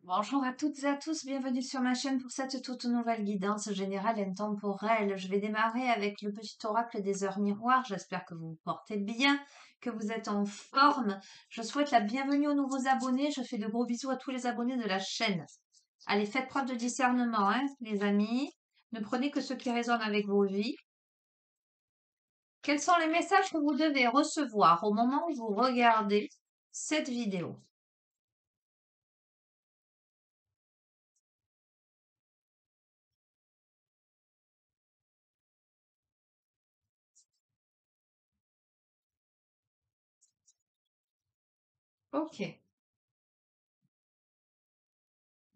Bonjour à toutes et à tous, bienvenue sur ma chaîne pour cette toute nouvelle guidance générale intemporelle. Je vais démarrer avec le petit oracle des heures miroirs. J'espère que vous vous portez bien, que vous êtes en forme. Je souhaite la bienvenue aux nouveaux abonnés. Je fais de gros bisous à tous les abonnés de la chaîne. Allez, faites preuve de discernement, hein, les amis. Ne prenez que ce qui résonne avec vos vies. Quels sont les messages que vous devez recevoir au moment où vous regardez cette vidéo? Ok.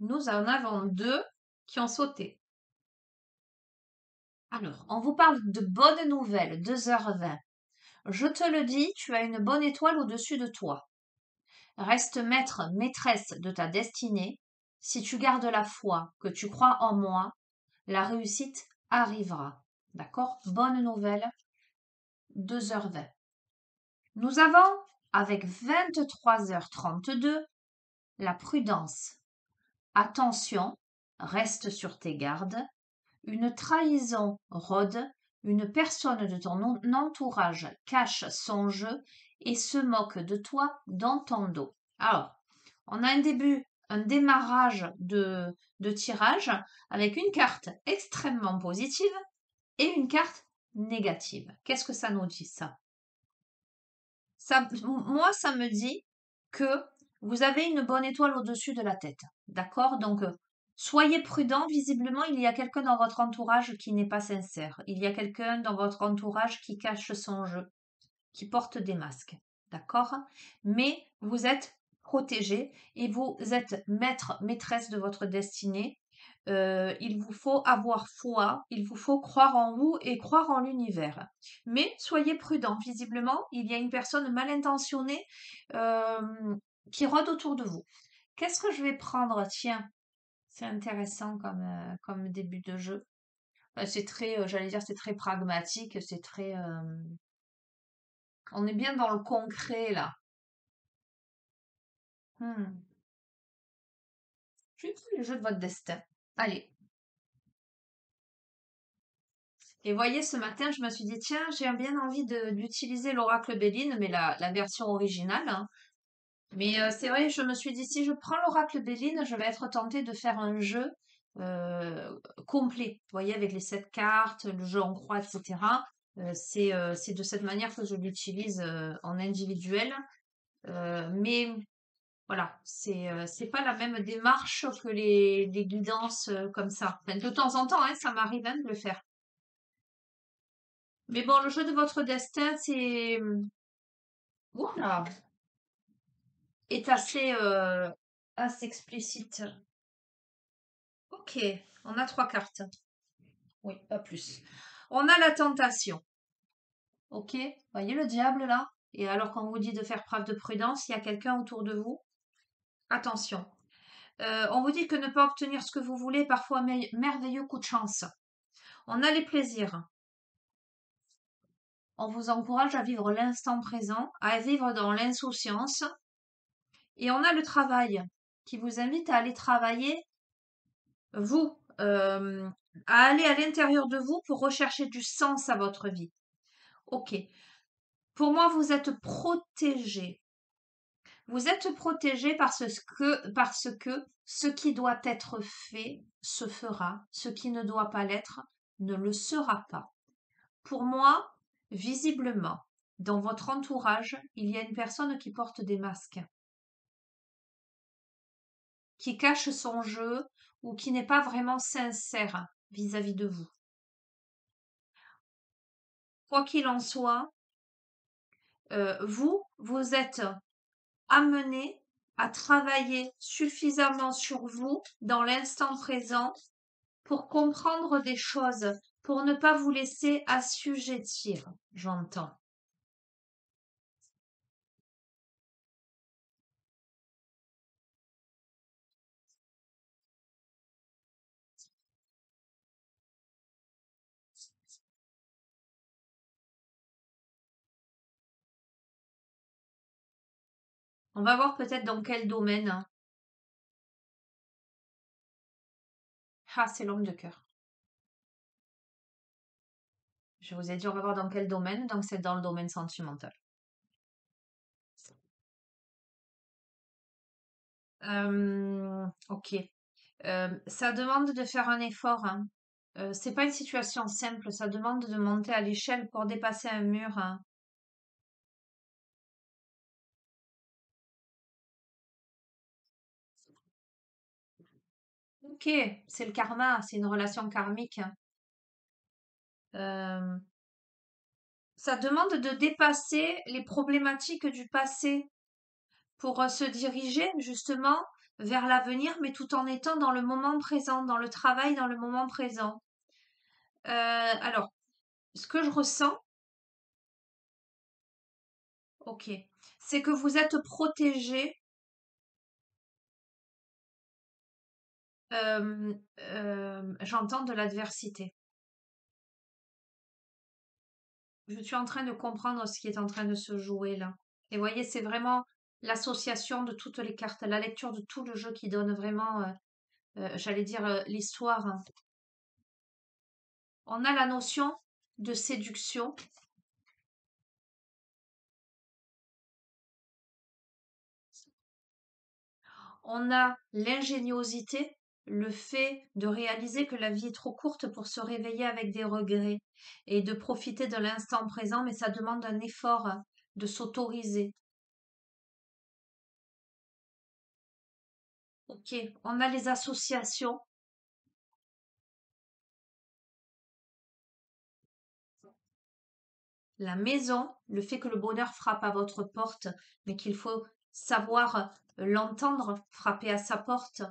Nous en avons deux qui ont sauté. Alors, on vous parle de bonnes nouvelles, 2h20. Je te le dis, tu as une bonne étoile au-dessus de toi. Reste maître, maîtresse de ta destinée. Si tu gardes la foi, que tu crois en moi, la réussite arrivera. D'accord? Bonne nouvelle, 2h20. Nous avons, avec 23h32, la prudence. Attention, reste sur tes gardes. Une trahison rôde, une personne de ton entourage cache son jeu et se moque de toi dans ton dos. Alors, on a un démarrage de tirage avec une carte extrêmement positive et une carte négative. Qu'est-ce que ça nous dit, ça? Moi, ça me dit que vous avez une bonne étoile au-dessus de la tête. D'accord? Donc, soyez prudent. Visiblement, il y a quelqu'un dans votre entourage qui n'est pas sincère. Il y a quelqu'un dans votre entourage qui cache son jeu, qui porte des masques. D'accord? Mais vous êtes protégé et vous êtes maître, maîtresse de votre destinée. Il vous faut avoir foi, il vous faut croire en vous et croire en l'univers. Mais soyez prudent. Visiblement, il y a une personne mal intentionnée qui rôde autour de vous. Qu'est-ce que je vais prendre? Tiens, c'est intéressant comme début de jeu. C'est très, j'allais dire, c'est très pragmatique, c'est très. On est bien dans le concret là. Hmm. Je vais prendre le jeu de votre destin. Allez. Et voyez, ce matin, je me suis dit, tiens, j'ai bien envie d'utiliser l'oracle Béline, mais la version originale, hein. Mais c'est vrai, je me suis dit, si je prends l'oracle Béline, je vais être tentée de faire un jeu euh, complet. Vous voyez, avec les 7 cartes, le jeu en croix, etc. C'est de cette manière que je l'utilise en individuel. Mais voilà, c'est pas la même démarche que les guidances comme ça. Enfin, de temps en temps, hein, ça m'arrive hein, de le faire. Mais bon, le jeu de votre destin, oula, est assez explicite. Ok, on a 3 cartes. Oui, pas plus. On a la tentation. Ok, voyez le diable là? Et alors qu'on vous dit de faire preuve de prudence, il y a quelqu'un autour de vous. Attention. On vous dit que ne pas obtenir ce que vous voulez, parfois merveilleux coup de chance. On a les plaisirs. On vous encourage à vivre l'instant présent, à vivre dans l'insouciance. Et on a le travail qui vous invite à aller travailler, vous, à aller à l'intérieur de vous pour rechercher du sens à votre vie. Ok. Pour moi, vous êtes protégé. Vous êtes protégé parce que ce qui doit être fait se fera, ce qui ne doit pas l'être ne le sera pas. Pour moi, visiblement, dans votre entourage, il y a une personne qui porte des masques, qui cache son jeu ou qui n'est pas vraiment sincère vis-à-vis de vous. Quoi qu'il en soit, vous êtes amené à travailler suffisamment sur vous dans l'instant présent pour comprendre des choses, pour ne pas vous laisser assujettir, j'entends. On va voir peut-être dans quel domaine, hein. Ah, c'est l'homme de cœur. Je vous ai dit, on va voir dans quel domaine, donc c'est dans le domaine sentimental. Ok. Ça demande de faire un effort, hein. C'est pas une situation simple, ça demande de monter à l'échelle pour dépasser un mur, hein. Ok, c'est le karma, c'est une relation karmique, hein. Euh, Ça demande de dépasser les problématiques du passé pour se diriger justement vers l'avenir, mais tout en étant dans le moment présent, dans le travail, dans le moment présent. Alors, ce que je ressens, ok, c'est que vous êtes protégé. J'entends de l'adversité. Je suis en train de comprendre ce qui est en train de se jouer là. Et voyez, c'est vraiment l'association de toutes les cartes, la lecture de tout le jeu qui donne vraiment, j'allais dire, l'histoire, hein. On a la notion de séduction. On a l'ingéniosité, le fait de réaliser que la vie est trop courte pour se réveiller avec des regrets et de profiter de l'instant présent, mais ça demande un effort, hein, de s'autoriser. Ok, on a les associations. La maison, le fait que le bonheur frappe à votre porte, mais qu'il faut savoir l'entendre frapper à sa porte,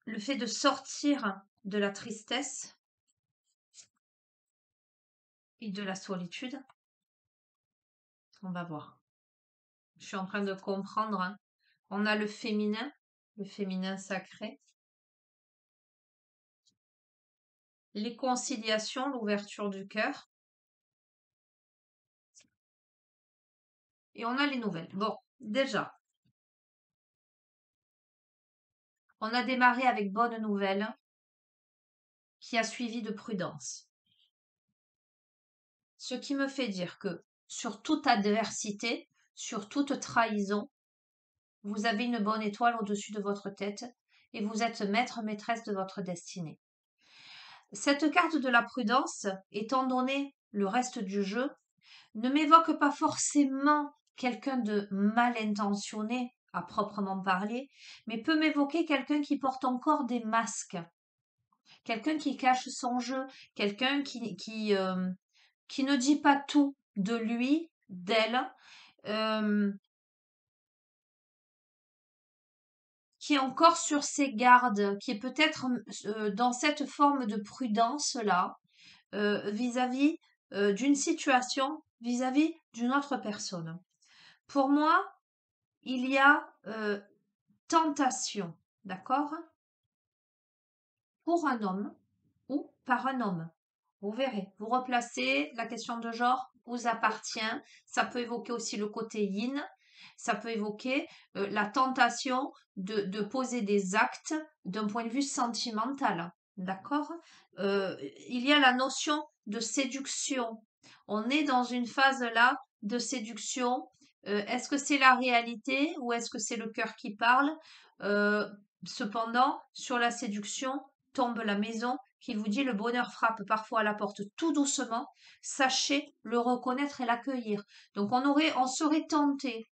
le fait de sortir de la tristesse et de la solitude, on va voir. Je suis en train de comprendre, hein. On a le féminin sacré, les conciliations, l'ouverture du cœur, et on a les nouvelles. Bon, déjà, on a démarré avec bonne nouvelle qui a suivi de prudence. Ce qui me fait dire que sur toute adversité, sur toute trahison, vous avez une bonne étoile au-dessus de votre tête et vous êtes maître, maîtresse de votre destinée. Cette carte de la prudence, étant donné le reste du jeu, ne m'évoque pas forcément quelqu'un de mal intentionné à proprement parler, mais peut m'évoquer quelqu'un qui porte encore des masques, quelqu'un qui cache son jeu, quelqu'un qui ne dit pas tout de lui, d'elle, euh, qui est encore sur ses gardes, qui est peut-être dans cette forme de prudence-là, vis-à-vis d'une situation, vis-à-vis d'une autre personne. Pour moi, il y a tentation, d'accord? Pour un homme ou par un homme. Vous verrez, vous replacez, la question de genre vous appartient. Ça peut évoquer aussi le côté yin, ça peut évoquer la tentation de poser des actes d'un point de vue sentimental. D'accord? Il y a la notion de séduction. On est dans une phase là de séduction. Est-ce que c'est la réalité ou est-ce que c'est le cœur qui parle? Euh, Cependant, sur la séduction tombe la maison qui vous dit le bonheur frappe parfois à la porte tout doucement, sachez le reconnaître et l'accueillir. Donc on serait tenté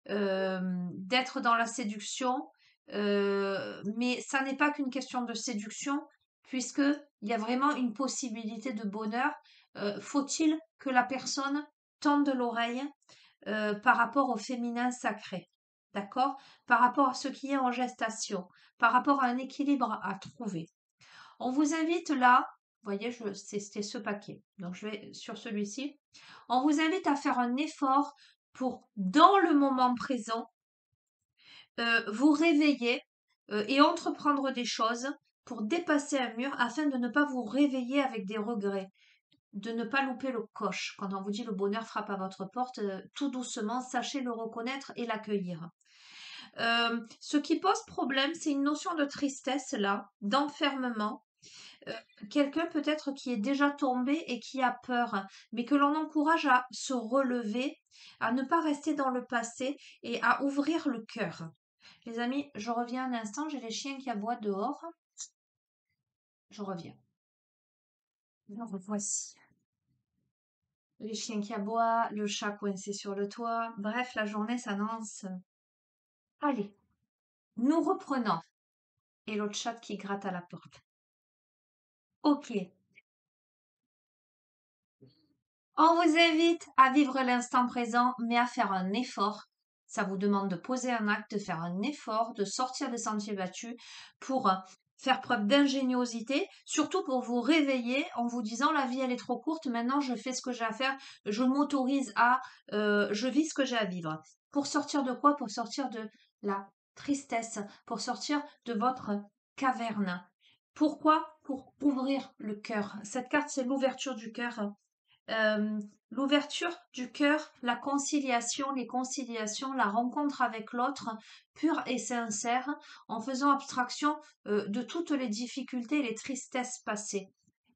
d'être dans la séduction, mais ça n'est pas qu'une question de séduction, puisque il y a vraiment une possibilité de bonheur. Faut-il que la personne tende l'oreille par rapport au féminin sacré, d'accord? Par rapport à ce qui est en gestation, par rapport à un équilibre à trouver. On vous invite là, vous voyez, c'était ce paquet, donc je vais sur celui-ci. On vous invite à faire un effort pour, dans le moment présent, vous réveiller et entreprendre des choses pour dépasser un mur afin de ne pas vous réveiller avec des regrets, de ne pas louper le coche. Quand on vous dit le bonheur frappe à votre porte, tout doucement, sachez le reconnaître et l'accueillir. Ce qui pose problème, c'est une notion de tristesse là, d'enfermement. Euh, Quelqu'un peut-être qui est déjà tombé et qui a peur, mais que l'on encourage à se relever, à ne pas rester dans le passé et à ouvrir le cœur. Les amis, je reviens un instant, j'ai les chiens qui aboient dehors. Je reviens. Me revoici. Les chiens qui aboient, le chat coincé sur le toit. Bref, la journée s'annonce. Allez, nous reprenons. Et l'autre chat qui gratte à la porte. Ok. On vous invite à vivre l'instant présent, mais à faire un effort. Ça vous demande de poser un acte, de faire un effort, de sortir des sentiers battus pour faire preuve d'ingéniosité, surtout pour vous réveiller en vous disant la vie elle est trop courte, maintenant je fais ce que j'ai à faire, je m'autorise à, je vis ce que j'ai à vivre. Pour sortir de quoi? Pour sortir de la tristesse, pour sortir de votre caverne. Pourquoi? Pour ouvrir le cœur. Cette carte, c'est l'ouverture du cœur. euh, L'ouverture du cœur, la conciliation, les conciliations, la rencontre avec l'autre, pure et sincère, en faisant abstraction de toutes les difficultés et les tristesses passées.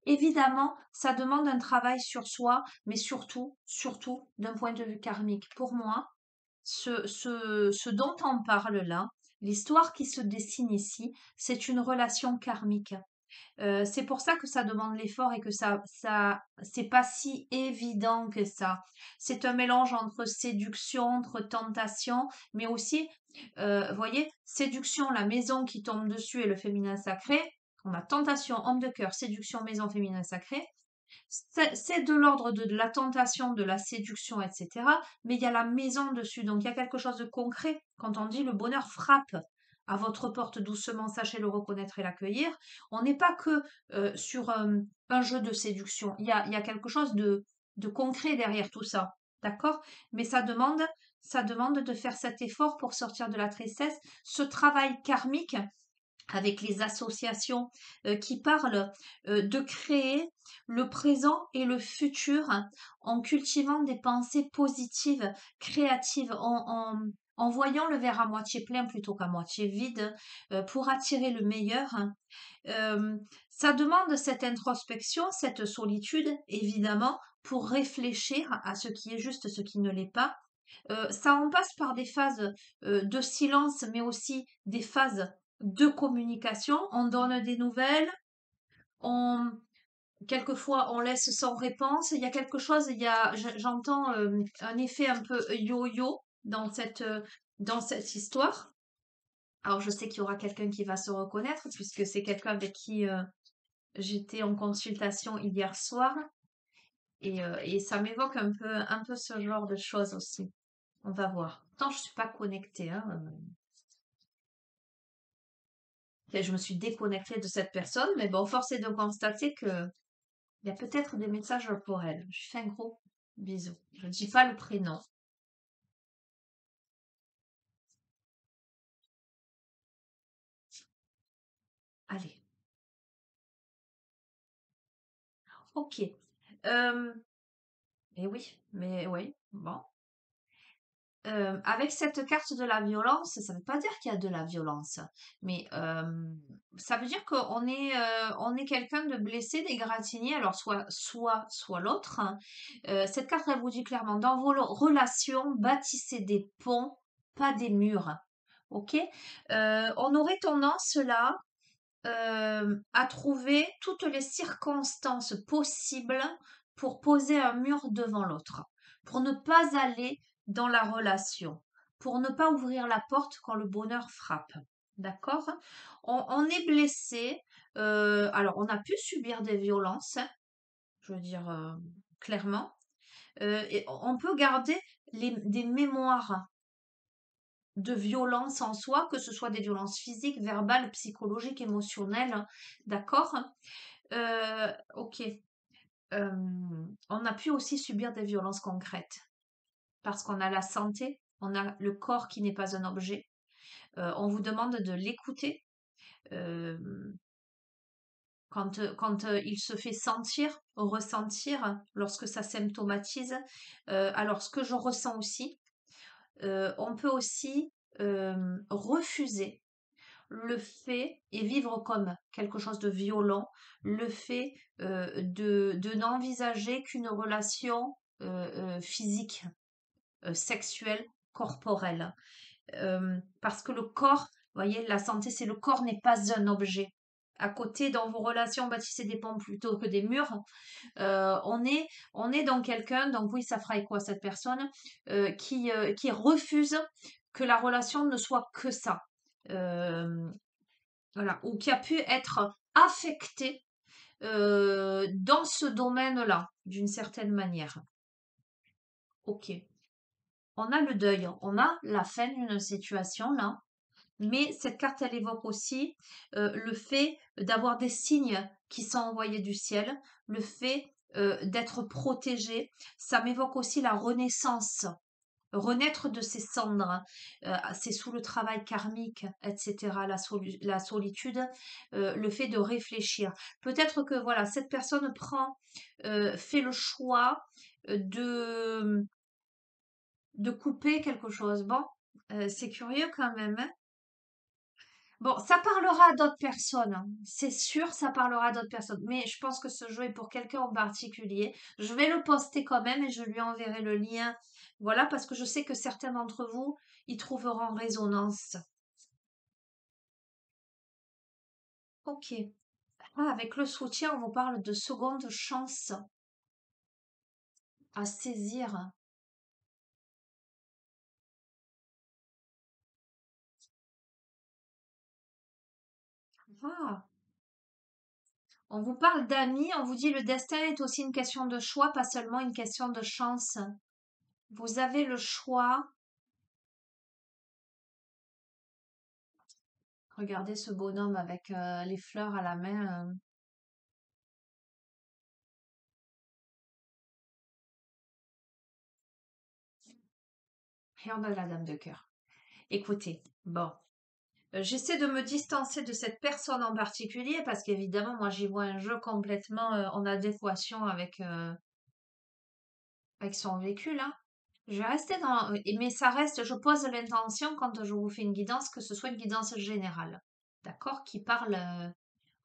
Évidemment, ça demande un travail sur soi, mais surtout, surtout d'un point de vue karmique. Pour moi, ce dont on parle là, l'histoire qui se dessine ici, c'est une relation karmique. C'est pour ça que ça demande l'effort et que c'est pas si évident que ça. C'est un mélange entre séduction, entre tentation, mais aussi, voyez, séduction, la maison qui tombe dessus et le féminin sacré. On a tentation, homme de cœur, séduction, maison, féminin sacré. C'est de l'ordre de la tentation, de la séduction, etc. Mais il y a la maison dessus, donc il y a quelque chose de concret. Quand on dit le bonheur frappe à votre porte doucement, sachez le reconnaître et l'accueillir, on n'est pas que sur un jeu de séduction. Il y a quelque chose de concret derrière tout ça. D'accord? Mais ça demande de faire cet effort pour sortir de la tristesse, ce travail karmique avec les associations qui parlent de créer le présent et le futur en cultivant des pensées positives, créatives, en voyant le verre à moitié plein plutôt qu'à moitié vide pour attirer le meilleur. Euh, Ça demande cette introspection, cette solitude, évidemment, pour réfléchir à ce qui est juste, ce qui ne l'est pas. Ça en passe par des phases de silence, mais aussi des phases de communication. On donne des nouvelles, on, quelquefois on laisse sans réponse. Il y a quelque chose, j'entends un effet un peu yo-yo dans cette histoire. Alors je sais qu'il y aura quelqu'un qui va se reconnaître, puisque c'est quelqu'un avec qui j'étais en consultation hier soir, et ça m'évoque un peu ce genre de choses aussi. On va voir. Pourtant, je suis pas connectée, hein. Et je me suis déconnectée de cette personne, mais bon, force est de constater que il y a peut-être des messages pour elle. Je lui fais un gros bisou. Je ne dis pas le prénom. Allez, ok. Euh, mais oui, bon. Avec cette carte de la violence, ça ne veut pas dire qu'il y a de la violence, mais ça veut dire qu'on est quelqu'un de blessé, d'égratigné, alors soit l'autre, hein. Cette carte, elle vous dit clairement, dans vos relations, bâtissez des ponts, pas des murs. Ok? On aurait tendance là à trouver toutes les circonstances possibles pour poser un mur devant l'autre, pour ne pas aller dans la relation, pour ne pas ouvrir la porte quand le bonheur frappe. D'accord? On est blessé. Alors, on a pu subir des violences, hein, je veux dire clairement. Et on peut garder des mémoires de violence en soi, que ce soit des violences physiques, verbales, psychologiques, émotionnelles, hein, d'accord? Ok. Euh, on a pu aussi subir des violences concrètes parce qu'on a la santé, on a le corps qui n'est pas un objet. On vous demande de l'écouter euh, quand il se fait sentir, ressentir, lorsque ça symptomatise. Alors, ce que je ressens aussi, on peut aussi refuser le fait et vivre comme quelque chose de violent, le fait de n'envisager qu'une relation physique, sexuelle, corporelle. Parce que le corps, vous voyez, la santé, c'est le corps n'est pas un objet. À côté, dans vos relations, bâtissez des ponts plutôt que des murs. On est dans quelqu'un, donc oui, ça fera écho à cette personne, qui refuse que la relation ne soit que ça. Euh, voilà, ou qui a pu être affecté dans ce domaine-là, d'une certaine manière. Ok. On a le deuil, on a la fin d'une situation là, mais cette carte, elle évoque aussi le fait d'avoir des signes qui sont envoyés du ciel, le fait d'être protégé. Ça m'évoque aussi la renaissance, renaître de ses cendres. C'est sous le travail karmique, etc. La solitude, le fait de réfléchir. Peut-être que voilà, cette personne fait le choix de couper quelque chose. Bon, c'est curieux quand même, hein. Bon, ça parlera à d'autres personnes, hein. C'est sûr, ça parlera à d'autres personnes. Mais je pense que ce jeu est pour quelqu'un en particulier. Je vais le poster quand même et je lui enverrai le lien. Voilà, parce que je sais que certains d'entre vous y trouveront résonance. Ok. Ah, avec le soutien, on vous parle de seconde chance à saisir. Ah, on vous parle d'amis, on vous dit le destin est aussi une question de choix, pas seulement une question de chance. Vous avez le choix. Regardez ce bonhomme avec les fleurs à la main. Et on a la dame de cœur. Écoutez, bon, j'essaie de me distancer de cette personne en particulier parce qu'évidemment, moi, j'y vois un jeu complètement en adéquation avec son vécu, là. Je vais rester mais ça reste, je pose l'intention quand je vous fais une guidance, que ce soit une guidance générale, d'accord, qui parle à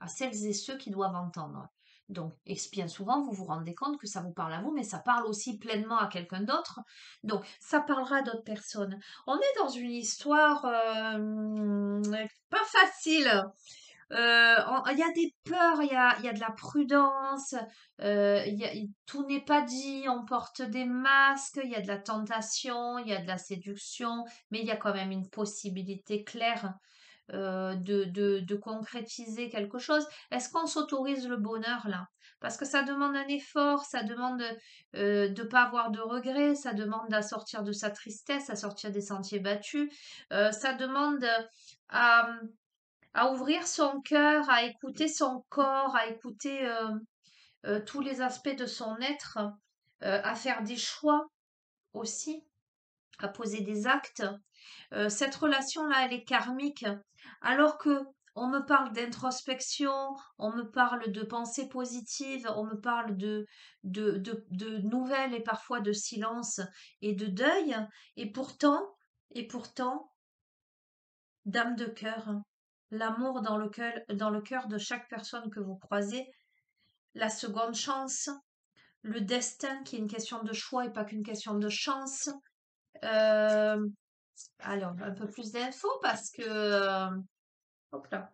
celles et ceux qui doivent entendre. Donc, et bien souvent, vous vous rendez compte que ça vous parle à vous, mais ça parle aussi pleinement à quelqu'un d'autre. Donc, ça parlera à d'autres personnes. On est dans une histoire pas facile. Il y a des peurs, il y a de la prudence, tout n'est pas dit, on porte des masques, il y a de la tentation, il y a de la séduction, mais il y a quand même une possibilité claire de concrétiser quelque chose. Est-ce qu'on s'autorise le bonheur là? Parce que ça demande un effort, ça demande de ne pas avoir de regrets, ça demande à sortir de sa tristesse, à sortir des sentiers battus, ça demande à, à ouvrir son cœur, à écouter son corps, à écouter tous les aspects de son être, à faire des choix aussi, à poser des actes. Cette relation-là, elle est karmique. Alors que on me parle d'introspection, on me parle de pensée positive, on me parle de nouvelles et parfois de silence et de deuil. Et pourtant, dame de cœur, l'amour dans le cœur de chaque personne que vous croisez, la seconde chance, le destin qui est une question de choix et pas qu'une question de chance. Euh, alors, un peu plus d'infos parce que hop là.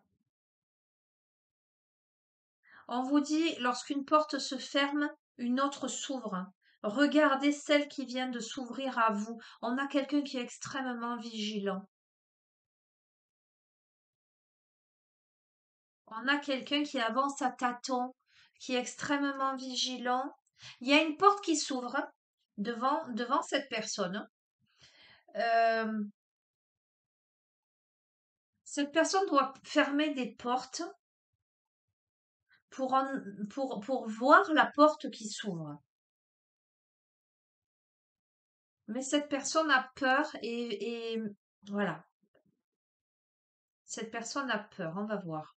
On vous dit, lorsqu'une porte se ferme, une autre s'ouvre. Regardez celle qui vient de s'ouvrir à vous. On a quelqu'un qui est extrêmement vigilant. On a quelqu'un qui avance à tâtons, qui est extrêmement vigilant. Il y a une porte qui s'ouvre devant cette personne. Euh, Cette personne doit fermer des portes pour voir la porte qui s'ouvre. Mais cette personne a peur et voilà. Cette personne a peur, on va voir.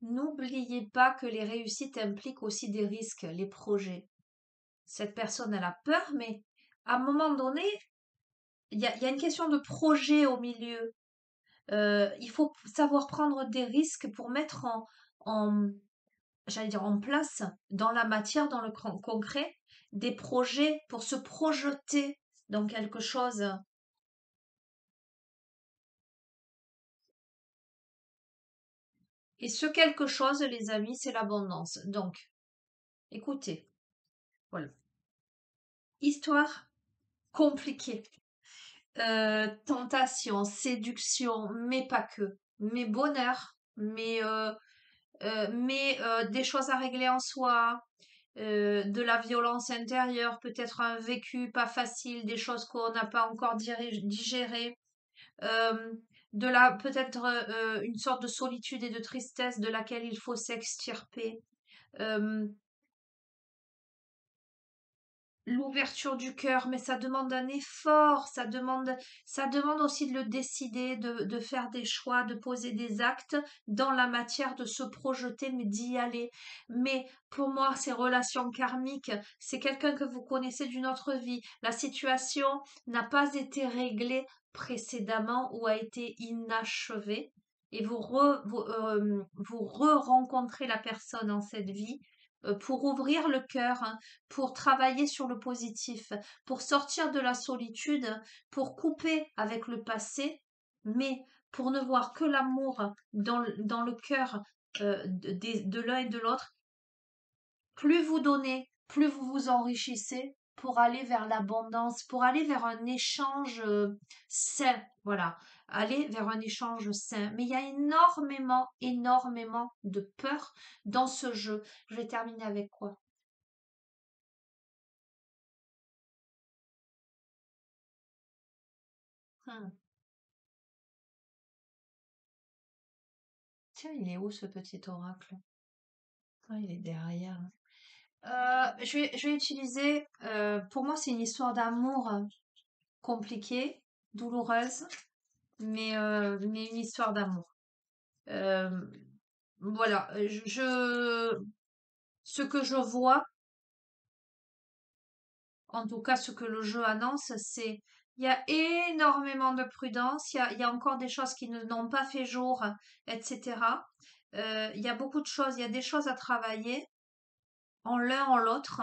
N'oubliez pas que les réussites impliquent aussi des risques, les projets. Cette personne, elle a peur, mais à un moment donné, il y a une question de projet au milieu. Il faut savoir prendre des risques pour mettre en j'allais dire en place, dans la matière, dans le concret, des projets pour se projeter dans quelque chose. Et ce quelque chose, les amis, c'est l'abondance. Donc, écoutez, voilà. Histoire compliquée. Tentation, séduction, mais pas que. Mais bonheur, mais des choses à régler en soi, de la violence intérieure, peut-être un vécu pas facile, des choses qu'on n'a pas encore digérées, euh, de la peut-être une sorte de solitude et de tristesse de laquelle il faut s'extirper. euh, L'ouverture du cœur, mais ça demande un effort, ça demande aussi de le décider, de faire des choix, de poser des actes dans la matière, de se projeter, mais d'y aller. Mais pour moi, ces relations karmiques, c'est quelqu'un que vous connaissez d'une autre vie. La situation n'a pas été réglée précédemment ou a été inachevée. Et vous re-rencontrez la personne en cette vie pour ouvrir le cœur, hein, pour travailler sur le positif, pour sortir de la solitude, pour couper avec le passé, mais pour ne voir que l'amour dans le cœur de l'un et de l'autre. Plus vous donnez, plus vous vous enrichissez pour aller vers l'abondance, pour aller vers un échange sain, voilà, aller vers un échange sain. Mais il y a énormément, énormément de peur dans ce jeu. Je vais terminer avec quoi? Hmm. Tiens, il est où ce petit oracle? Ah, il est derrière. Je vais utiliser, pour moi, c'est une histoire d'amour compliquée, douloureuse, mais une histoire d'amour. Euh, voilà, ce que je vois, en tout cas ce que le jeu annonce, c'est il y a énormément de prudence, il y a encore des choses qui n'ont pas fait jour, etc. Il y a beaucoup de choses, il y a des choses à travailler en l'un en l'autre,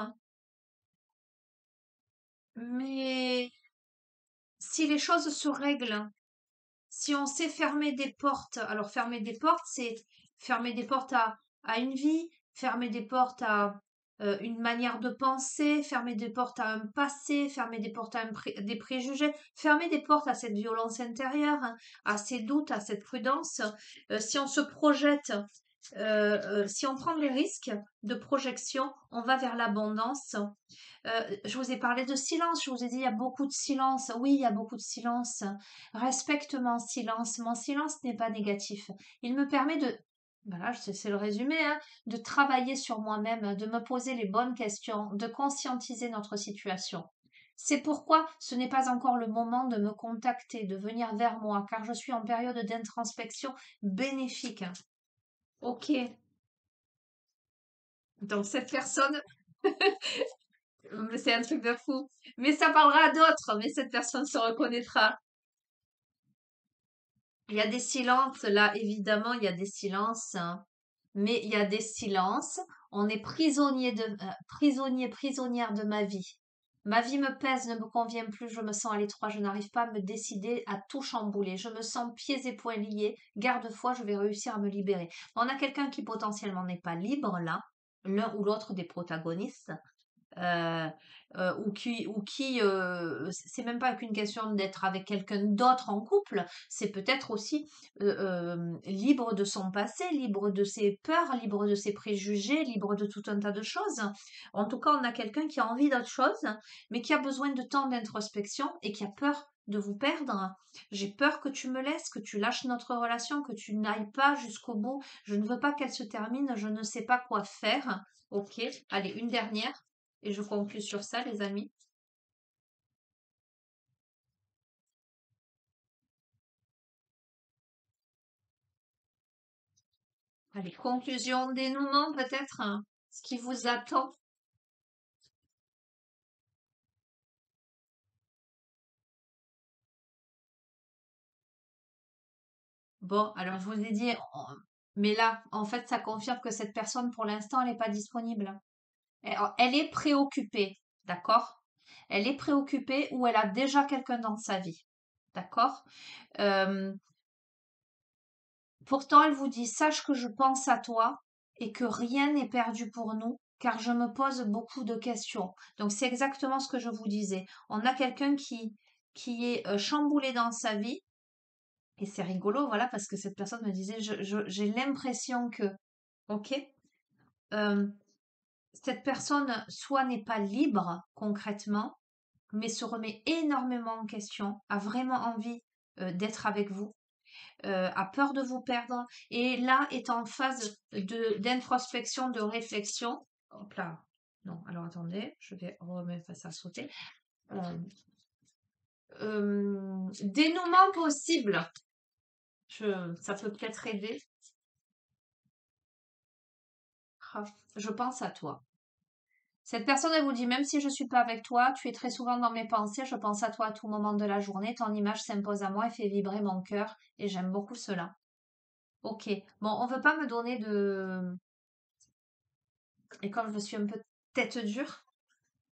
mais si les choses se règlent, si on sait fermer des portes, alors fermer des portes, c'est fermer des portes à une vie, fermer des portes à une manière de penser, fermer des portes à un passé, fermer des portes à des préjugés, fermer des portes à cette violence intérieure, hein, à ces doutes, à cette prudence. Si on se projette, si on prend des risques de projection, on va vers l'abondance. Je vous ai parlé de silence, je vous ai dit il y a beaucoup de silence. Oui, il y a beaucoup de silence. Respecte mon silence. Mon silence n'est pas négatif. Il me permet de, voilà, c'est le résumé, hein, de travailler sur moi-même, de me poser les bonnes questions, de conscientiser notre situation. C'est pourquoi ce n'est pas encore le moment de me contacter, de venir vers moi, car je suis en période d'introspection bénéfique. Ok, donc cette personne, mais c'est un truc de fou. Mais ça parlera à d'autres, mais cette personne se reconnaîtra. Il y a des silences, là, évidemment, il y a des silences, hein. Mais il y a des silences. On est prisonnière de ma vie. Ma vie me pèse, ne me convient plus, je me sens à l'étroit, je n'arrive pas à me décider à tout chambouler. Je me sens pieds et poings liés. Garde-foi, je vais réussir à me libérer. On a quelqu'un qui potentiellement n'est pas libre, là, l'un ou l'autre des protagonistes. euh, c'est même pas qu'une question d'être avec quelqu'un d'autre en couple, c'est peut-être aussi libre de son passé, libre de ses peurs, libre de ses préjugés, libre de tout un tas de choses. En tout cas, on a quelqu'un qui a envie d'autre chose, mais qui a besoin de temps d'introspection et qui a peur de vous perdre. J'ai peur que tu me laisses, que tu lâches notre relation, que tu n'ailles pas jusqu'au bout. Je ne veux pas qu'elle se termine, je ne sais pas quoi faire. Ok, allez, une dernière. Et je conclus sur ça, les amis. Allez, conclusion, dénouement peut-être, hein, ce qui vous attend. Bon, alors je vous ai dit, mais là, en fait, ça confirme que cette personne, pour l'instant, elle n'est pas disponible. Elle est préoccupée, d'accord? Elle est préoccupée ou elle a déjà quelqu'un dans sa vie, d'accord? Euh, Pourtant, elle vous dit, sache que je pense à toi et que rien n'est perdu pour nous, car je me pose beaucoup de questions. Donc, c'est exactement ce que je vous disais. On a quelqu'un qui est chamboulé dans sa vie, et c'est rigolo, voilà, parce que cette personne me disait, j'ai l'impression que, ok, euh, cette personne soit n'est pas libre concrètement, mais se remet énormément en question, a vraiment envie d'être avec vous, a peur de vous perdre, et là est en phase d'introspection, de réflexion. Hop là. Non, alors attendez, je vais remettre ça à sauter. Dénouement possible. Ça peut peut-être aider. Ah, je pense à toi. Cette personne, elle vous dit, même si je suis pas avec toi, tu es très souvent dans mes pensées, je pense à toi à tout moment de la journée, ton image s'impose à moi et fait vibrer mon cœur, et j'aime beaucoup cela. Ok, bon, on veut pas me donner de... Et comme je suis un peu tête dure,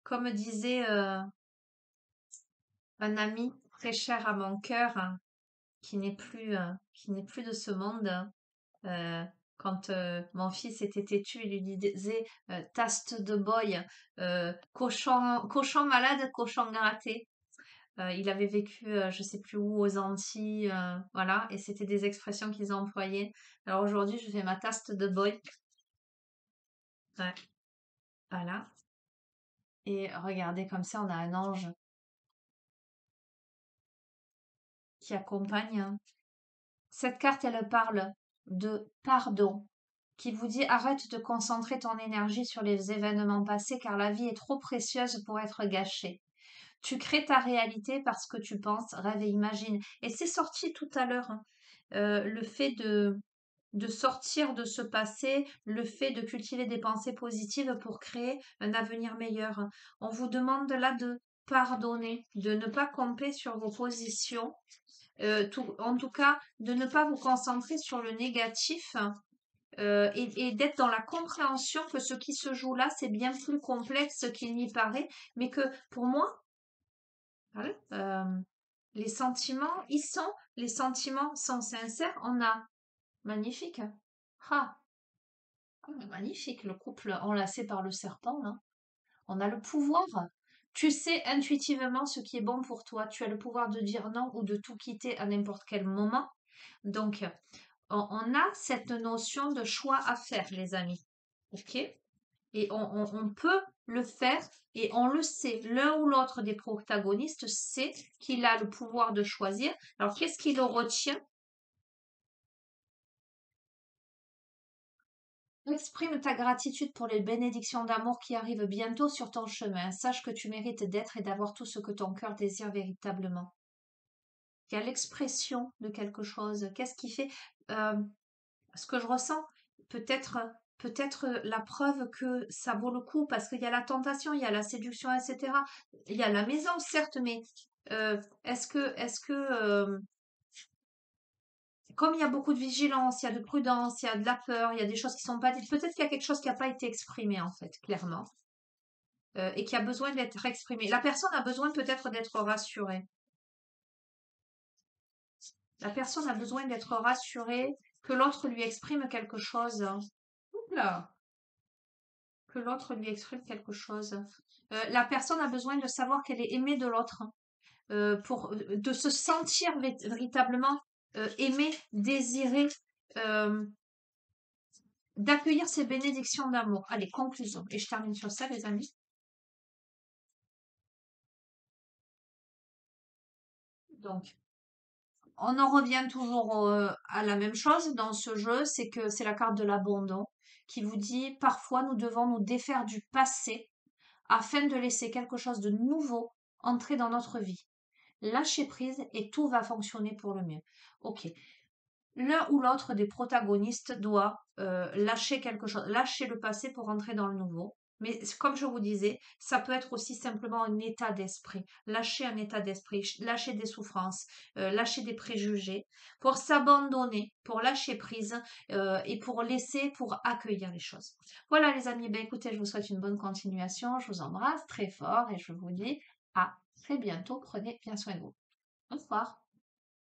comme disait un ami très cher à mon cœur, hein, qui n'est plus de ce monde, euh, quand mon fils était têtu, il lui disait taste de boy, cochon malade, cochon gratté. Il avait vécu, je sais plus où, aux Antilles, voilà, et c'était des expressions qu'ils employaient. Alors aujourd'hui, je fais ma taste de boy. Ouais, voilà. Et regardez, comme ça, on a un ange qui accompagne, hein. Cette carte, elle parle de pardon, qui vous dit arrête de concentrer ton énergie sur les événements passés car la vie est trop précieuse pour être gâchée. Tu crées ta réalité parce que tu penses, rêves et imagines. Et c'est sorti tout à l'heure, hein. Le fait de sortir de ce passé, le fait de cultiver des pensées positives pour créer un avenir meilleur. On vous demande là de pardonner, de ne pas camper sur vos positions, en tout cas de ne pas vous concentrer sur le négatif, et d'être dans la compréhension que ce qui se joue là, c'est bien plus complexe qu'il n'y paraît, mais que pour moi, voilà, les sentiments, les sentiments sont sincères, on a magnifique. Ah, magnifique, le couple enlacé par le serpent, là. On a le pouvoir. Tu sais intuitivement ce qui est bon pour toi. Tu as le pouvoir de dire non ou de tout quitter à n'importe quel moment. Donc, on a cette notion de choix à faire, les amis. OK? Et on peut le faire et on le sait. L'un ou l'autre des protagonistes sait qu'il a le pouvoir de choisir. Alors, qu'est-ce qui le retient? Exprime ta gratitude pour les bénédictions d'amour qui arrivent bientôt sur ton chemin. Sache que tu mérites d'être et d'avoir tout ce que ton cœur désire véritablement. Il y a l'expression de quelque chose. Qu'est-ce qui fait ce que je ressens? Peut-être, peut-être la preuve que ça vaut le coup parce qu'il y a la tentation, il y a la séduction, etc. Il y a la maison, certes, mais comme il y a beaucoup de vigilance, il y a de prudence, il y a de la peur, il y a des choses qui sont pas dites, peut-être qu'il y a quelque chose qui n'a pas été exprimé en fait, clairement, et qui a besoin d'être exprimé. La personne a besoin peut-être d'être rassurée. La personne a besoin d'être rassurée, que l'autre lui exprime quelque chose. Oula, que l'autre lui exprime quelque chose. La personne a besoin de savoir qu'elle est aimée de l'autre, de se sentir véritablement aimée, désirée, euh, d'accueillir ces bénédictions d'amour. Allez, conclusion. Et je termine sur ça, les amis. Donc, on en revient toujours à la même chose dans ce jeu, c'est que c'est la carte de l'abandon qui vous dit parfois nous devons nous défaire du passé afin de laisser quelque chose de nouveau entrer dans notre vie. Lâcher prise et tout va fonctionner pour le mieux. Ok. L'un ou l'autre des protagonistes doit lâcher quelque chose, lâcher le passé pour entrer dans le nouveau. Mais comme je vous disais, ça peut être aussi simplement un état d'esprit. Lâcher un état d'esprit, lâcher des souffrances, lâcher des préjugés, pour s'abandonner, pour lâcher prise et pour laisser, pour accueillir les choses. Voilà les amis, ben écoutez, je vous souhaite une bonne continuation, je vous embrasse très fort et je vous dis à très bientôt. Prenez bien soin de vous. Au revoir.